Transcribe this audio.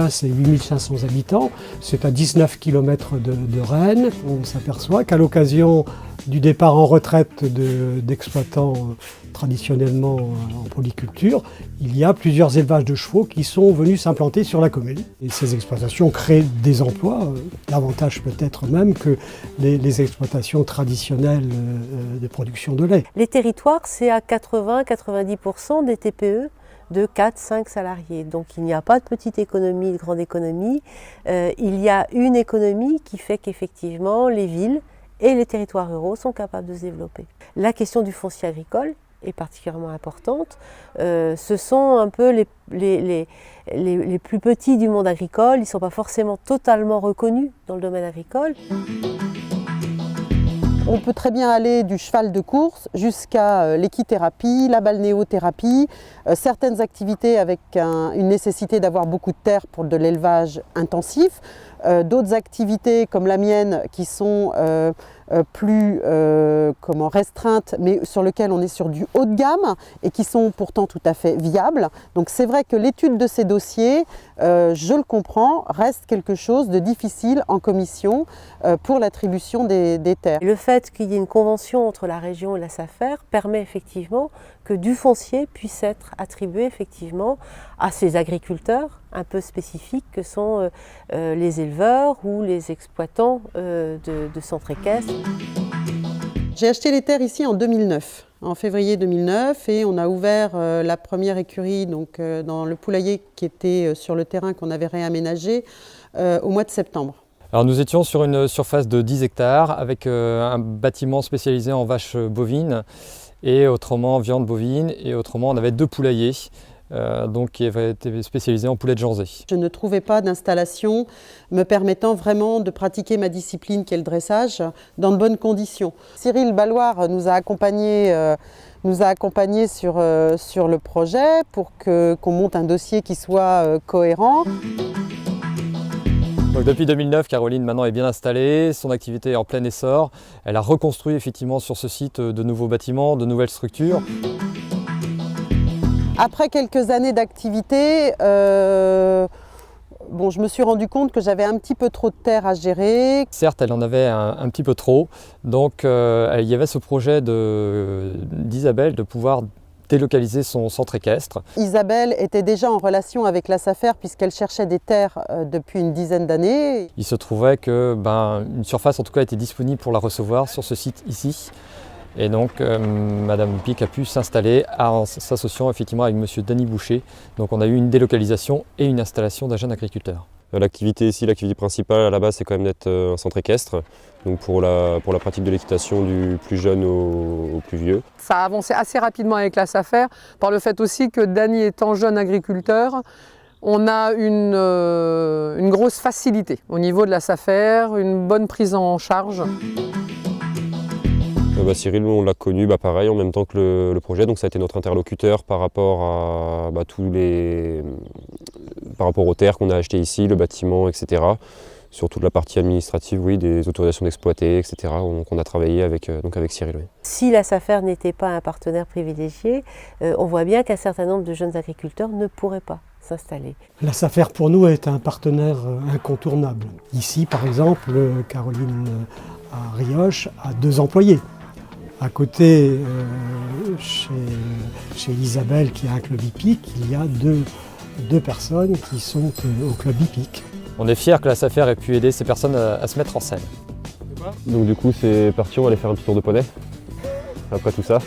Chasse et 8500 habitants. C'est à 19 km de Rennes. On s'aperçoit qu'à l'occasion du départ en retraite d'exploitants traditionnellement en polyculture, il y a plusieurs élevages de chevaux qui sont venus s'implanter sur la commune. Et ces exploitations créent des emplois, davantage peut-être même que les exploitations traditionnelles de production de lait. Les territoires, c'est à 80-90% des TPE de 4-5 salariés. Donc il n'y a pas de petite économie, de grande économie. Il y a une économie qui fait qu'effectivement les villes et les territoires ruraux sont capables de se développer. La question du foncier agricole est particulièrement importante. Ce sont un peu les plus petits du monde agricole. Ils ne sont pas forcément totalement reconnus dans le domaine agricole. On peut très bien aller du cheval de course jusqu'à l'équithérapie, la balnéothérapie, certaines activités avec une nécessité d'avoir beaucoup de terre pour de l'élevage intensif, d'autres activités comme la mienne qui sont plus restreintes mais sur lesquelles on est sur du haut de gamme et qui sont pourtant tout à fait viables. Donc c'est vrai que l'étude de ces dossiers, je le comprends, reste quelque chose de difficile en commission pour l'attribution des terres. Le fait qu'il y ait une convention entre la région et la SAFER permet effectivement que du foncier puisse être attribué effectivement à ces agriculteurs un peu spécifiques que sont les éleveurs ou les exploitants de centres équestres. J'ai acheté les terres ici en 2009, en février 2009, et on a ouvert la première écurie donc, dans le poulailler qui était sur le terrain qu'on avait réaménagé au mois de septembre. Alors nous étions sur une surface de 10 hectares avec un bâtiment spécialisé en vaches bovines et autrement viande bovine, et autrement on avait 2 poulaillers. Donc qui avait été spécialisé en poulet de Janzé. Je ne trouvais pas d'installation me permettant vraiment de pratiquer ma discipline qui est le dressage dans de bonnes conditions. Cyril Balloire nous a accompagnés sur le projet pour qu'on monte un dossier qui soit cohérent. Donc depuis 2009, Caroline maintenant est bien installée, son activité est en plein essor. Elle a reconstruit effectivement sur ce site de nouveaux bâtiments, de nouvelles structures. Après quelques années d'activité, je me suis rendu compte que j'avais un petit peu trop de terre à gérer. Certes, elle en avait un petit peu trop, donc il y avait ce projet d'Isabelle de pouvoir délocaliser son centre équestre. Isabelle était déjà en relation avec la SAFER puisqu'elle cherchait des terres depuis une dizaine d'années. Il se trouvait que une surface en tout cas était disponible pour la recevoir sur ce site ici. Et donc Madame Pic a pu s'installer en s'associant effectivement avec Monsieur Denis Boucher. Donc on a eu une délocalisation et une installation d'un jeune agriculteur. L'activité ici, l'activité principale à la base, c'est quand même d'être un centre équestre, donc pour la pratique de l'équitation du plus jeune au plus vieux. Ça a avancé assez rapidement avec la SAFER, par le fait aussi que Denis étant jeune agriculteur, on a une grosse facilité au niveau de la SAFER, une bonne prise en charge. Cyril, on l'a connu pareil en même temps que le projet, donc ça a été notre interlocuteur par rapport à par rapport aux terres qu'on a achetées ici, le bâtiment, etc. Sur toute la partie administrative, oui, des autorisations d'exploiter, etc. Donc on a travaillé avec Cyril. Oui. Si la SAFER n'était pas un partenaire privilégié, on voit bien qu'un certain nombre de jeunes agriculteurs ne pourraient pas s'installer. La SAFER pour nous est un partenaire incontournable. Ici par exemple, Caroline à Rioche a 2 employés. À côté, chez Isabelle qui a un club hippique, il y a deux personnes qui sont au club hippique. On est fiers que la SAFER ait pu aider ces personnes à se mettre en scène. Donc du coup c'est parti, on va aller faire un petit tour de poney après tout ça.